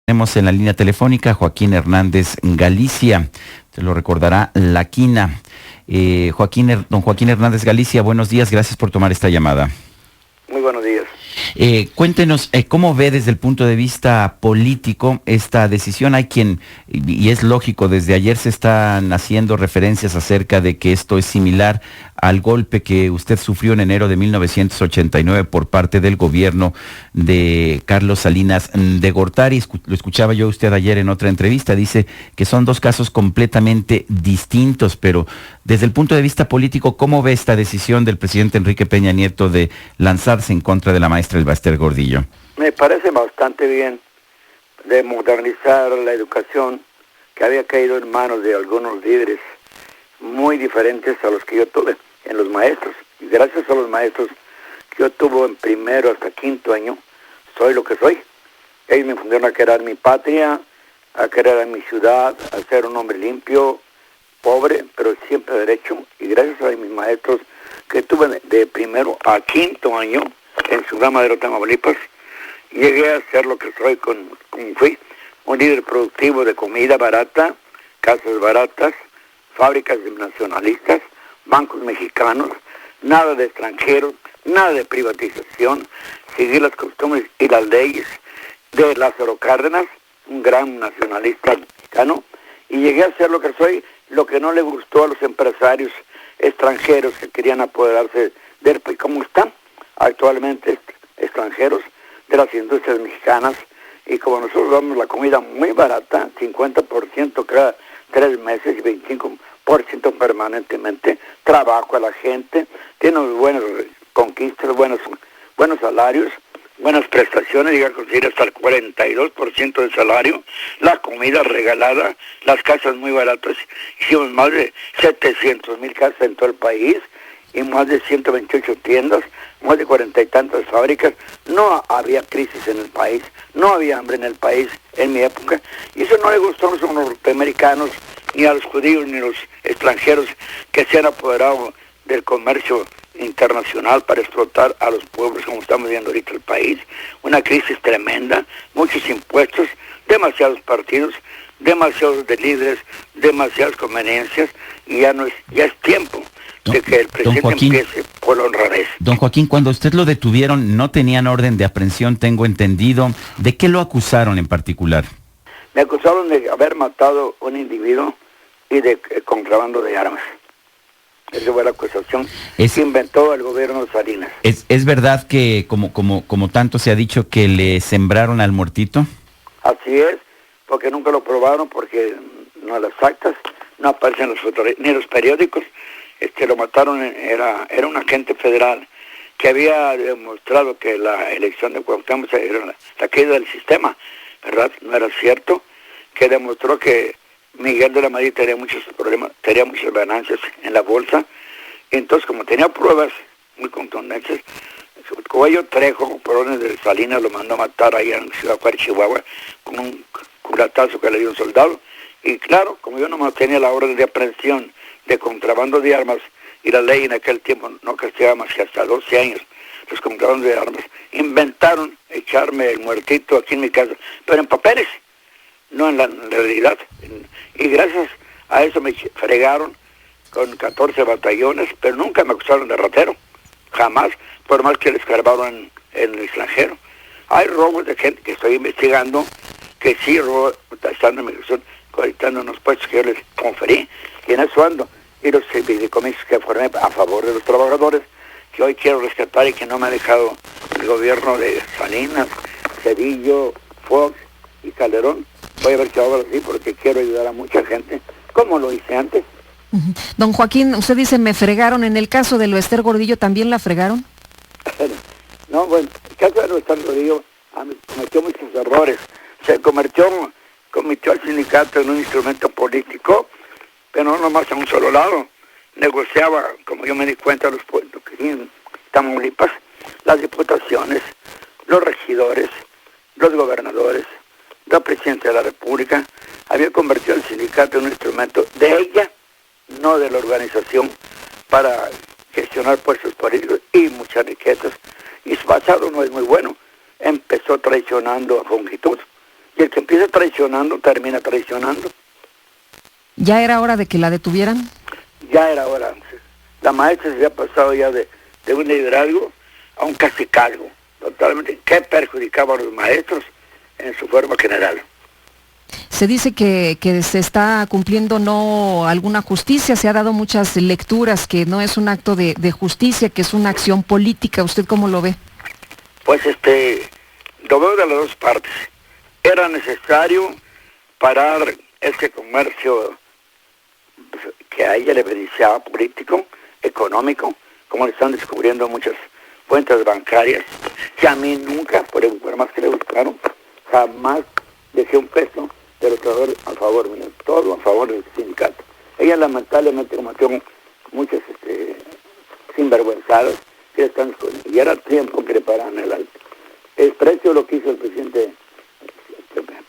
Tenemos en la línea telefónica a Joaquín Hernández Galicia, se lo recordará La Quina. Don Joaquín Hernández Galicia, buenos días, gracias por tomar esta llamada. Muy buenos días. Cuéntenos, ¿cómo ve desde el punto de vista político esta decisión? Hay quien, y es lógico, desde ayer se están haciendo referencias acerca de que esto es similar al golpe que usted sufrió en enero de 1989 por parte del gobierno de Carlos Salinas de Gortari. Lo escuchaba yo a usted ayer en otra entrevista, dice que son dos casos completamente distintos, pero desde el punto de vista político, ¿cómo ve esta decisión del presidente Enrique Peña Nieto de lanzarse en contra de la maestra Elba Ester Gordillo? Me parece bastante bien de modernizar la educación que había caído en manos de algunos líderes muy diferentes a los que yo tuve en los maestros. Y gracias a los maestros que yo tuve en primero hasta quinto año, soy lo que soy. Ellos me fundaron a querer mi patria, a querer a mi ciudad, a ser un hombre limpio, pobre, pero siempre derecho. Y gracias a mis maestros que tuve de primero a quinto año en Ciudad Madero, Tamaulipas, llegué a ser lo que soy, fui un líder productivo de comida barata, casas baratas, fábricas nacionalistas, bancos mexicanos, nada de extranjeros, nada de privatización, seguir las costumbres y las leyes de Lázaro Cárdenas, un gran nacionalista mexicano, y llegué a ser lo que soy, lo que no le gustó a los empresarios extranjeros que querían apoderarse del país, como están actualmente extranjeros de las industrias mexicanas, y como nosotros damos la comida muy barata, 50% cada 3 meses y 25% permanentemente, trabajo a la gente, tiene buenas conquistas, buenos salarios, buenas prestaciones, llega a conseguir hasta el 42% del salario, la comida regalada, las casas muy baratas, hicimos más de 700,000 casas en todo el país, y más de 128 tiendas, más de 40 y tantas fábricas. No había crisis en el país, no había hambre en el país en mi época, y eso no le gustó a los norteamericanos, ni a los judíos, ni a los extranjeros que se han apoderado del comercio internacional para explotar a los pueblos, como estamos viendo ahorita el país. Una crisis tremenda, muchos impuestos, demasiados partidos, demasiados de líderes, demasiadas conveniencias, y ya es tiempo de que el presidente Joaquín, empiece por la honradez. Don Joaquín, cuando usted lo detuvieron, no tenían orden de aprehensión, tengo entendido. ¿De qué lo acusaron en particular? Me acusaron de haber matado a un individuo y de contrabando de armas. Esa fue la acusación que inventó el gobierno de Salinas. ¿Es verdad que, como tanto se ha dicho, que le sembraron al muertito? Así es, porque nunca lo probaron, porque no las actas, no aparecen las fotografías, ni los periódicos. Lo mataron, era un agente federal que había demostrado que la elección de Cuauhtémoc era la caída del sistema, ¿verdad? No era cierto, que demostró que Miguel de la Madrid tenía muchos problemas, tenía muchas ganancias en la bolsa, y entonces como tenía pruebas muy contundentes, Cuello Trejo, por orden de Salinas, lo mandó a matar ahí en Ciudad Juárez, Chihuahua, con un culatazo que le dio un soldado, y claro, como yo no tenía la orden de aprehensión de contrabando de armas, y la ley en aquel tiempo no castigaba más que hasta 12 años los contrabandos de armas, inventaron echarme el muertito aquí en mi casa, pero en papeles, no en la realidad. Y gracias a eso me fregaron con 14 batallones, pero nunca me acusaron de ratero, jamás, por más que le escarbaron en el extranjero. Hay robos de gente que estoy investigando, que sí robó, estando en migración, colectando unos puestos que yo les conferí, y en eso ando. Y los fideicomisos que formé a favor de los trabajadores, que hoy quiero rescatar y que no me ha dejado el gobierno de Salinas, Cedillo, Fox y Calderón. Voy a ver si ahora sí, porque quiero ayudar a mucha gente, como lo hice antes. Don Joaquín, usted dice, me fregaron. ¿En el caso de Elba Ester Gordillo también la fregaron? No, bueno, el caso de Elba Ester Gordillo cometió muchos errores. Se convirtió al sindicato en un instrumento político, pero no nomás a un solo lado. Negociaba, como yo me di cuenta, los pueblos que en Tamaulipas, las diputaciones, los regidores, los gobernadores, la presidenta de la República. Había convertido el sindicato en un instrumento de ella, no de la organización, para gestionar puestos políticos y muchas riquezas. Y su pasado no es muy bueno. Empezó traicionando a Fongitud, Y el que empieza traicionando, termina traicionando. ¿Ya era hora de que la detuvieran? Ya era hora. La maestra se había pasado ya de un liderazgo a un cacicazgo, totalmente, que perjudicaba a los maestros en su forma general. Se dice que se está cumpliendo no alguna justicia, se ha dado muchas lecturas, que no es un acto de justicia, que es una acción política. ¿Usted cómo lo ve? Pues lo veo de las dos partes. Era necesario parar ese comercio que a ella le beneficiaba, político, económico, como le están descubriendo muchas cuentas bancarias, que a mí nunca, por más que le buscaron, jamás dejé un peso de los trabajadores a favor mío, todo a favor del sindicato. Ella lamentablemente cometió muchas sinvergüenzadas que están escondiendo, y era tiempo que le pararan el alto. El precio lo que hizo el presidente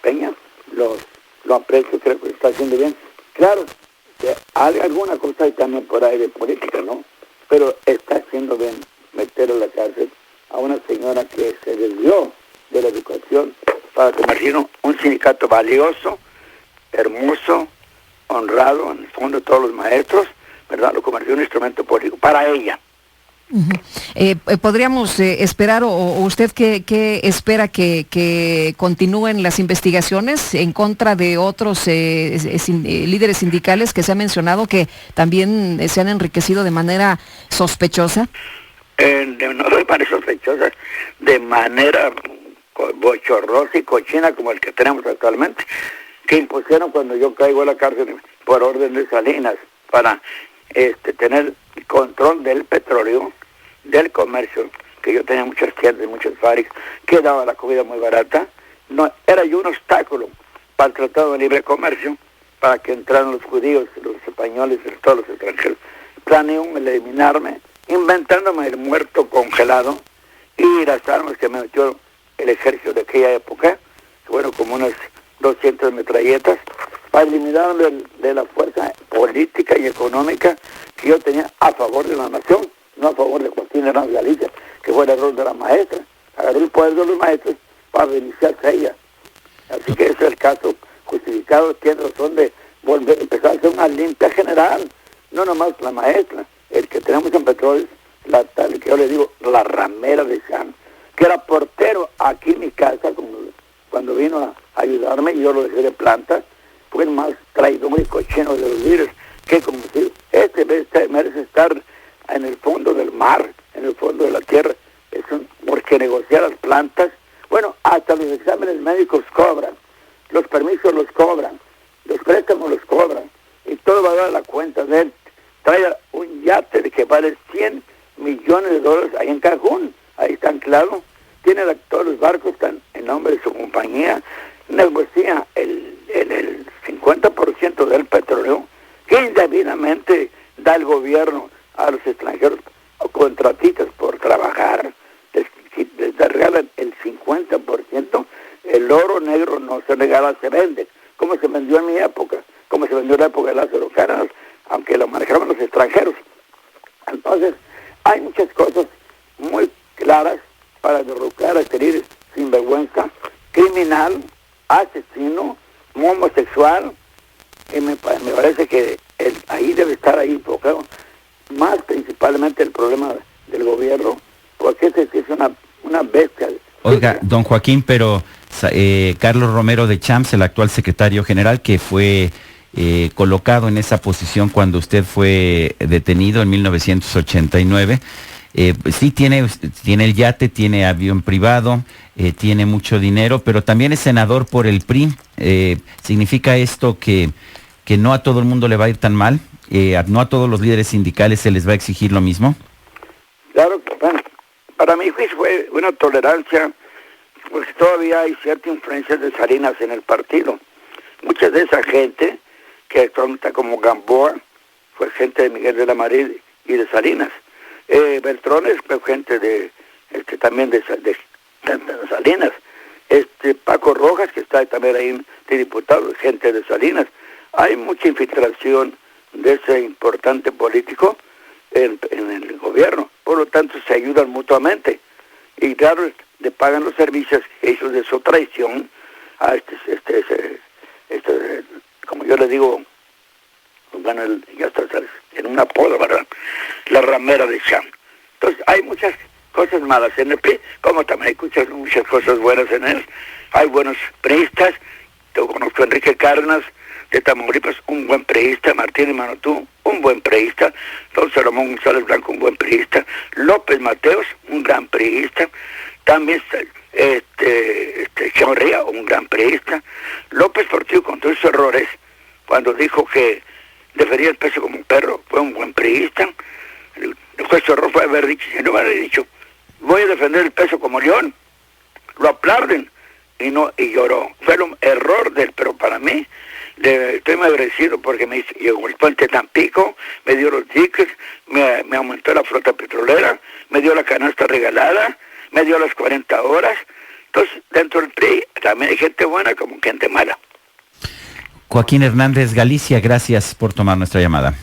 Peña, lo aprecio, creo que lo está haciendo bien. Claro, que hay alguna cosa ahí también por ahí de política, ¿no? Pero está haciendo bien meter a la cárcel a una señora que se desvió de la educación para convertir un sindicato valioso, hermoso, honrado, en el fondo de todos los maestros, ¿verdad? Lo convirtió en un instrumento político para ella. ¿Podríamos esperar, o usted qué espera que continúen las investigaciones en contra de otros líderes sindicales que se ha mencionado que también se han enriquecido de manera sospechosa? No me parece sospechosa, de manera bochorrosa y cochina como el que tenemos actualmente, que impusieron cuando yo caigo a la cárcel por orden de Salinas para tener control del petróleo, del comercio, que yo tenía muchas tiendas, muchas fábricas, que daba la comida muy barata. No, era yo un obstáculo para el Tratado de Libre Comercio, para que entraran los judíos, los españoles, todos los extranjeros. Planeó eliminarme, inventándome el muerto congelado y las armas que me metió el ejército de aquella época, que fueron como unas 200 metralletas, para eliminarme de la fuerza política y económica que yo tenía a favor de la nación, no a favor de Joaquín Hernández Galicia, que fue el error de la maestra. Agarró el poder de los maestros para beneficiarse a ella. Así que ese es el caso justificado. Tiene razón de volver a empezar a hacer una limpia general, no nomás la maestra, el que tenemos en Petróleo, la tal que yo le digo, la ramera de San, que era portero aquí en mi casa cuando vino a ayudarme, y yo lo dejé de planta. Fue el más traidor y cochino de los líderes, que como si merece estar en el fondo del mar, en el fondo de la tierra, porque negociar las plantas, bueno, hasta los exámenes médicos cobran, los permisos los cobran, los préstamos los cobran, y todo va a dar la cuenta de él. Trae un yate de que vale $100 millones ahí en Cancún, ahí está anclado, tiene todos los barcos están en nombre de su compañía, negocia el 50% del petróleo que indebidamente da el gobierno a los extranjeros o contratistas por trabajar, les regalan el 50%, el oro negro no se regala, se vende, como se vendió en mi época, como se vendió en la época de Lázaro Cárdenas, aunque lo manejaban los extranjeros. Entonces, hay muchas cosas muy claras para derrocar a este líder sinvergüenza, criminal, asesino, homosexual, y me parece que ahí debe estar ahí enfocado más principalmente el problema del gobierno, porque ese es una bestia. Oiga, don Joaquín, pero Carlos Romero de Champs, el actual secretario general, que fue colocado en esa posición cuando usted fue detenido en 1989, sí tiene el yate, tiene avión privado, tiene mucho dinero, pero también es senador por el PRI. ¿Significa esto que no a todo el mundo le va a ir tan mal? ¿No a todos los líderes sindicales se les va a exigir lo mismo? Claro, bueno, para mi juicio fue una tolerancia, porque todavía hay cierta influencia de Salinas en el partido. Mucha de esa gente, que actualmente está como Gamboa, fue gente de Miguel de la Madrid y de Salinas. Beltrones fue gente también de Salinas. Paco Rojas, que está también ahí de diputado, gente de Salinas. Hay mucha infiltración de ese importante político en el gobierno, por lo tanto se ayudan mutuamente, y claro, le pagan los servicios, eso de su traición, a como yo le digo, bueno, ya está, ¿sabes? En un apodo, ¿verdad? La ramera de Cham. Entonces, hay muchas cosas malas en el PRI, como también hay muchas cosas buenas en él. Hay buenos priistas. Yo conozco a Enrique Cárdenas de Tamaulipas, un buen priista. Martínez Manotú, un buen priista. Don Salomón González Blanco, un buen priista. López Mateos, un gran priista. También Chavarría, un gran priista. López Portillo, con todos sus errores, cuando dijo que defendía el peso como un perro, fue un buen priista. Después su error fue haber dicho, si no hubiera dicho, voy a defender el peso como león, lo aplauden, y lloró. Fue un error de él, pero para mí, estoy muy agradecido porque me llegó el puente Tampico, me dio los diques, me aumentó la flota petrolera, me dio la canasta regalada, me dio las 40 horas. Entonces, dentro del PRI también hay gente buena como gente mala. Joaquín Hernández Galicia, gracias por tomar nuestra llamada.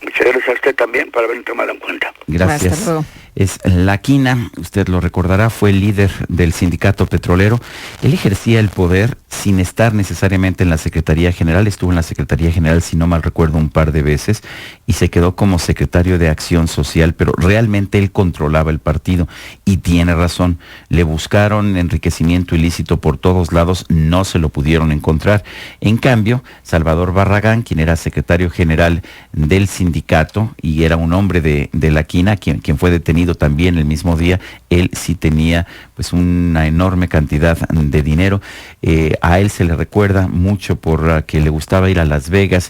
Muchas gracias a usted también por haberme tomado en cuenta. Gracias. Es La Quina, usted lo recordará, fue el líder del sindicato petrolero. Él ejercía el poder sin estar necesariamente en la Secretaría General, estuvo en la Secretaría General, si no mal recuerdo, un par de veces, y se quedó como secretario de Acción Social, pero realmente él controlaba el partido, y tiene razón, le buscaron enriquecimiento ilícito por todos lados, no se lo pudieron encontrar. En cambio, Salvador Barragán, quien era secretario general del sindicato, y era un hombre de La Quina, quien fue detenido también el mismo día, él sí tenía pues una enorme cantidad de dinero. A él se le recuerda mucho por que le gustaba ir a Las Vegas